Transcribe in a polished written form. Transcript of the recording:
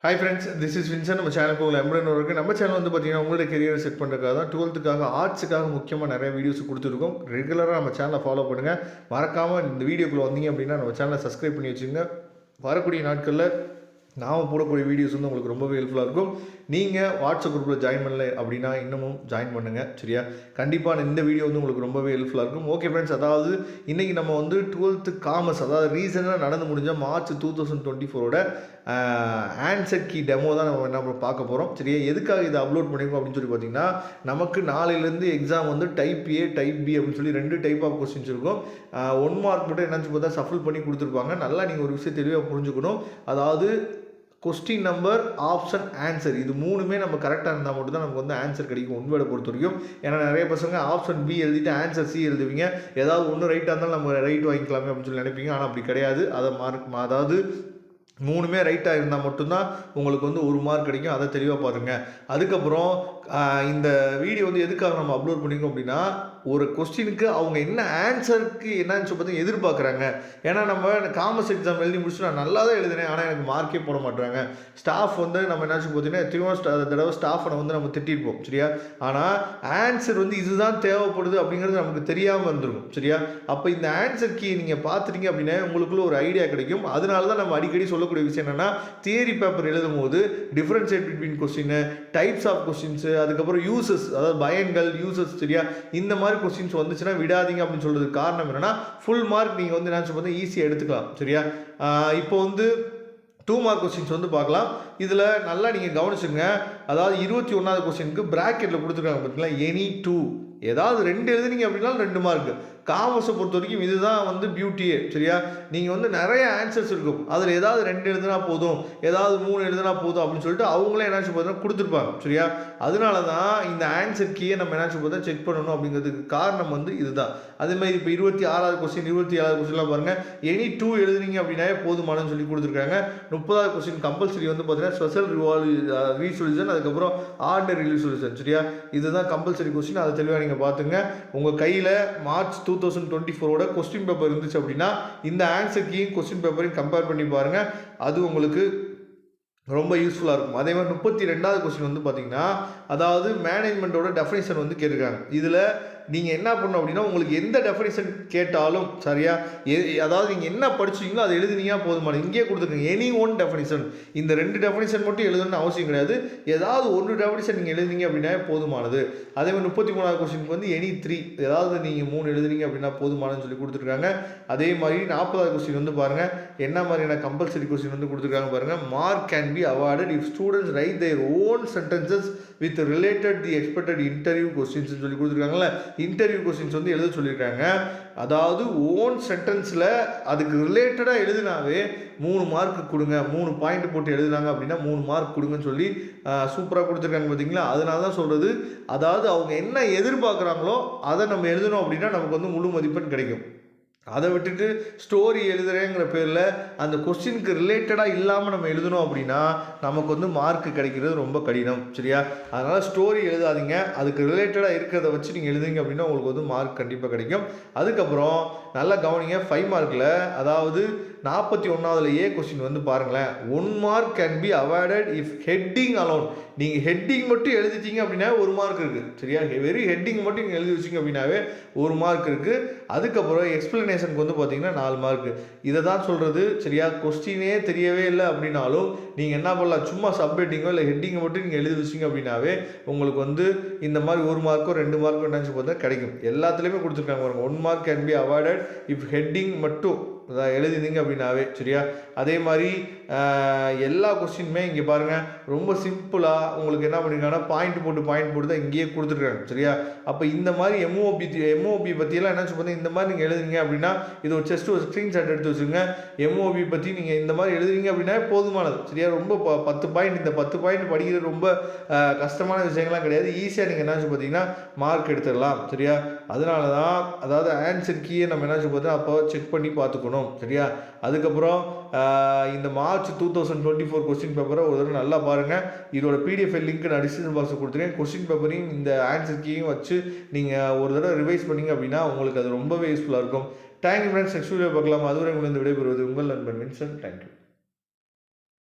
Hi friends, this is Vinson. நம்ம சேனலுக்கு உங்களை எம்பரன் இருக்குது. நம்ம சேனல் வந்து பார்த்தீங்கன்னா உங்களோட கெரியரை செட் பண்ணுறதுக்காக தான் 12th ஆர்ட்ஸுக்காக முக்கியமாக நிறைய வீடியோஸ் கொடுத்துருக்கோம். ரெகுலராக நம்ம சேனலை ஃபாலோ பண்ணுங்கள். மறக்காமல் இந்த வீடியோக்குள்ளே வந்தீங்க அப்படின்னா நம்ம சேனலை சப்ஸ்கிரைப் பண்ணி வச்சுங்க. வரக்கூடிய நாட்களில் நாம் போடக்கூடிய வீடியோஸ் வந்து உங்களுக்கு ரொம்பவே ஹெல்ப்ஃபுல்லாக இருக்கும். நீங்கள் வாட்ஸ்அப் குரூப்பில் ஜாயின் பண்ணல அப்படின்னா இன்னமும் ஜாயின் பண்ணுங்கள், சரியா? கண்டிப்பாக இந்த வீடியோ வந்து உங்களுக்கு ரொம்பவே ஹெல்ப்ஃபுல்லாக இருக்கும். ஓகே ஃப்ரெண்ட்ஸ், அதாவது இன்றைக்கி நம்ம வந்து 12th காமர்ஸ், அதாவது ரீசனாக நடந்து முடிஞ்ச மார்ச் 2024 ஆன்சர் கீ டெமோ தான் நம்ம என்ன பார்க்க போகிறோம், சரியா? எதுக்காக இதை அப்லோட் பண்ணியிருக்கோம் அப்படின்னு சொல்லி பார்த்தீங்கன்னா, நமக்கு நாளையிலேருந்து எக்ஸாம் வந்து டைப் ஏ டைப் பி அப்படின்னு சொல்லி 2 டைப் ஆஃப் கொஸ்டின்ஸ் இருக்கும். 1 மார்க் மட்டும் என்னன்னு பார்த்தா சஃபில் பண்ணி கொடுத்துருப்பாங்க. நல்லா நீங்கள் ஒரு விஷயம் தெளிவாக புரிஞ்சுக்கணும். அதாவது கொஸ்டின் நம்பர், ஆப்ஷன், ஆன்சர், இது மூணுமே நம்ம கரெக்டாக இருந்தால் மட்டும் தான் நமக்கு வந்து ஆன்சர் கிடைக்கும் உண்மையை பொறுத்த வரைக்கும். ஏன்னா நிறைய பசங்க ஆப்ஷன் பி எழுதிட்டு ஆன்சர் சி எழுதுவீங்க. ஏதாவது ஒன்று ரைட்டாக இருந்தாலும் நம்ம ரைட் வாங்கிக்கலாமே அப்படின்னு சொல்லி நினைப்பீங்க. ஆனால் அப்படி கிடையாது. அதாவது மூணுமே ரைட்டாக இருந்தால் மட்டும்தான் உங்களுக்கு வந்து 1 மார்க் கிடைக்கும். அதை தெளிவாக பாருங்கள். அதுக்கப்புறம் இந்த வீடியோ வந்து எதுக்காக நம்ம அப்லோட் பண்ணியிருக்கோம் அப்படின்னா, ஒரு கொஸ்டினுக்கு அவங்க என்ன ஆன்சருக்கு என்னன்னு சொல்லி பார்த்தீங்கன்னா எதிர்பார்க்குறாங்க. ஏன்னா நம்ம காமர்ஸ் எக்ஸாம் எழுதி முடிச்சு நான் நல்லா தான் எழுதினேன், ஆனால் எனக்கு மார்க்கே போட மாட்டாங்க. ஸ்டாஃப் வந்து நம்ம என்ன சொல்லி பார்த்தீங்கன்னா எத்தனையோ தடவை ஸ்டாஃபை வந்து நம்ம திட்டிருப்போம், சரியா? ஆனால் ஆன்சர் வந்து இதுதான் தேவைப்படுது அப்படிங்கிறது நமக்கு தெரியாமல் இருந்திருக்கும், சரியா? அப்போ இந்த ஆன்சர் கீ நீங்கள் பார்த்துட்டீங்க அப்படின்னா உங்களுக்குள்ள ஒரு ஐடியா கிடைக்கும். அதனால தான் நம்ம அடிக்கடி சொல்லக்கூடிய விஷயம் என்னென்னா, தியரி பேப்பர் எழுதும் போது differentiate between question, types of questions, அதுக்கப்புறம் யூசஸ், அதாவது பயன்கள், யூசஸ், சரியா? இந்த மாதிரி கொஸ்டின்ஸ் வந்துச்சுன்னா விடாதீங்க அப்படின்னு சொல்றதுக்கு காரணம் என்னன்னா, ஃபுல் மார்க் நீங்கள் வந்து என்ன சொல்றது ஈஸியாக எடுத்துக்கலாம், சரியா? இப்போ வந்து 2 மார்க் கொஸ்டின்ஸ் வந்து பார்க்கலாம். இதில் நல்லா நீங்கள் கவனிச்சுங்க. அதாவது 21வது கொஸ்டினுக்கு ப்ராக்கெட்டில் கொடுத்துருக்காங்க பார்த்தீங்களா, எனி 2, ஏதாவது 2 எழுதுனீங்க அப்படின்னா 2 மார்க். காமர்ஸை பொறுத்த வரைக்கும் இதுதான் வந்து பியூட்டியே, சரியா? நீங்கள் வந்து நிறைய ஆன்சர்ஸ் இருக்கும், அதில் ஏதாவது 2 எழுதுனா போதும், ஏதாவது 3 எழுதுனா போதும் அப்படின்னு சொல்லிட்டு அவங்களே என்ன பார்த்தீங்கன்னா கொடுத்துருப்பாங்க, சரியா? அதனால தான் இந்த ஆன்சர் கீயை நம்ம என்ன பார்த்தா செக் பண்ணணும் அப்படிங்கிறதுக்கு காரணம் வந்து இதுதான். அதே மாதிரி இப்போ 26வது கொஸ்டின், 27வது கொஸ்டின்லாம் பாருங்கள், எனி 2 எழுதுனீங்க அப்படின்னா போதுமானு சொல்லி கொடுத்துருக்காங்க. 30வது கொஸ்டின் கம்பல்சரி வந்து பார்த்தீங்கன்னா ஸ்பெஷல் ரீசொல்யூஷன், அதுக்கப்புறம் ஆர்டினரி ரீசொல்யூஷன், சரியா? இதுதான் கம்பல்சரி கொஸ்டின். அதை தெளிவாக நீங்கள் பார்த்துங்க. உங்கள் கையில் மார்ச் 2024 கொஸ்டின் பேப்பர் இருந்துச்சு அப்படின்னா இந்த ஆன்சர் கீயும் கொஸ்டின் பேப்பரையும் கம்பேர் பண்ணி பாருங்கள். அது உங்களுக்கு ரொம்ப யூஸ்ஃபுல்லாக இருக்கும். அதே மாதிரி 32வது கொஸ்டின் வந்து பார்த்தீங்கன்னா, அதாவது மேனேஜ்மெண்ட்டோட டெஃபினிஷன் வந்து கேட்டிருக்காங்க. இதில் நீங்கள் என்ன பண்ணணும் அப்படின்னா, உங்களுக்கு எந்த டெஃபினிஷன் கேட்டாலும், சரியா? அதாவது நீங்கள் என்ன படிச்சிங்களோ அதை எழுதுனீங்க போதுமானது. இங்கேயே கொடுத்துருக்கீங்க எனி ஒன் டெஃபினிஷன். இந்த 2 டெஃபினிஷன் மட்டும் எழுதணும்னு அவசியம் கிடையாது. ஏதாவது ஒரு டெஃபினிஷன் நீங்கள் எழுதுனீங்க அப்படின்னா போதுமானது. அதே மாதிரி 33வது கொஸ்டினுக்கு வந்து எனி 3, ஏதாவது நீங்கள் 3 எழுதுனீங்க அப்படின்னா போதுமானதுன்னு சொல்லி கொடுத்துருக்காங்க. அதே மாதிரி 40வது கொஸ்டின் வந்து பாருங்கள், என்ன மாதிரியான கம்பல்சரி கொஸ்டின் வந்து கொடுத்துருக்காங்க பாருங்கள். Mark can be awarded if students right their own sentences with related the expected interview questions சொல்லி கொடுத்துருக்காங்கல்ல. இன்டர்வியூ கொஸ்டின்ஸ் வந்து எழுத சொல்லியிருக்காங்க. அதாவது ஓன் சென்டென்ஸில் அதுக்கு ரிலேட்டடாக எழுதினாவே 3 மார்க் கொடுங்க, 3 பாயிண்ட் போட்டு எழுதுனாங்க அப்படின்னா 3 மார்க் கொடுங்கன்னு சொல்லி சூப்பராக கொடுத்துருக்காங்க பார்த்தீங்களா? அதனால தான் சொல்கிறது, அதாவது அவங்க என்ன எதிர்பார்க்குறாங்களோ அதை நம்ம எழுதணும் அப்படின்னா நமக்கு வந்து முழு மதிப்பெண் கிடைக்கும். அதை விட்டுட்டு ஸ்டோரி எழுதுறேங்கிற பேரில் அந்த கொஸ்டினுக்கு ரிலேட்டடாக இல்லாமல் நம்ம எழுதணும் அப்படின்னா நமக்கு வந்து மார்க் கிடைக்கிறது ரொம்ப கடினம், சரியா? அதனால் ஸ்டோரி எழுதாதீங்க. அதுக்கு ரிலேட்டடாக இருக்கிறத வச்சு நீங்கள் எழுதுங்க அப்படின்னா உங்களுக்கு வந்து மார்க் கண்டிப்பாக கிடைக்கும். அதுக்கப்புறம் நல்லா கவனிங்க, 5 மார்க்கில், அதாவது 41வது ஏ கொஸ்டின் வந்து பாருங்களேன். 1 mark can be awarded if heading alone. நீங்கள் ஹெட்டிங் மட்டும் எழுதிட்டீங்க அப்படின்னா 1 மார்க் இருக்குது, சரியா? வெறும் ஹெட்டிங் மட்டும் நீங்கள் எழுதி வச்சிங்க அப்படின்னாவே 1 மார்க் இருக்குது. அதுக்கப்புறம் எக்ஸ்பிளனேஷனுக்கு வந்து பார்த்தீங்கன்னா 4 மார்க். இதை தான் சொல்கிறது, சரியா? கொஸ்டினே தெரியவே இல்லை அப்படின்னாலும் நீங்கள் என்ன பண்ணலாம், சும்மா சப்ஹெட்டிங்கோ இல்லை ஹெட்டிங்கை மட்டும் நீங்கள் எழுதி வச்சிங்க அப்படின்னாவே உங்களுக்கு வந்து இந்த மாதிரி 1 மார்க்கோ 2 மார்க்கோ நினச்சி பார்த்தா கிடைக்கும். எல்லாத்துலேயுமே கொடுத்துருக்காங்க பாருங்கள். 1 mark can be awarded if heading மட்டும் எழுதிங்க அப்படின்னாவே, சரியா? அதே மாதிரி எல்லா கொஸ்டினுமே இங்கே பாருங்கள், ரொம்ப சிம்பிளாக உங்களுக்கு என்ன பண்ணியிருக்காங்கன்னா பாயிண்ட் போட்டு தான் இங்கேயே கொடுத்துருக்காங்க, சரியா? அப்போ இந்த மாதிரி எம்ஓபி பற்றியெல்லாம் என்ன சொல்லுங்கள், இந்த மாதிரி நீங்கள் எழுதுனீங்க அப்படின்னா இது ஒரு ஒரு ஸ்க்ரீன்ஷாட் எடுத்து வச்சுருங்க. எம்ஓபி பற்றி நீங்கள் இந்த மாதிரி எழுதுனீங்க அப்படின்னா போதுமானது, சரியா? ரொம்ப 10 பாயிண்ட், இந்த 10 பாயிண்ட் படிக்கிறது ரொம்ப கஷ்டமான விஷயங்கள்லாம் கிடையாது. ஈஸியாக நீங்கள் என்ன பார்த்தீங்கன்னா மார்க் எடுத்துடலாம், சரியா? அதனால தான் அதாவது ஆன்சர் கீயை நம்ம என்ன பார்த்தா அப்போ செக் பண்ணி பார்த்துக்கணும், சரியா? அதுக்கப்புறம் இந்த மார்ச் 2024 கொஸ்டின் பேப்பரை ஒரு தடவை நல்லா பாருங்கள். இதோட பிடிஎஃப் லிங்க் நான் டிஸ்கிரிப்ஷன் பாக்ஸில் கொடுத்துருக்கேன். கொஸ்டின் பேப்பரையும் இந்த ஆன்சர் கீயும் வச்சு நீங்கள் ஒரு தடவை ரிவைஸ் பண்ணிங்க அப்படின்னா உங்களுக்கு அது ரொம்பவே யூஸ்ஃபுல்லாக இருக்கும். Thank you friends. நெக்ஸ்ட் வீடியோ பார்க்கலாம். அதுவரை உங்களுக்கு விடைபெறுவது உங்கள் நண்பன் வின்சன். தேங்க்யூ.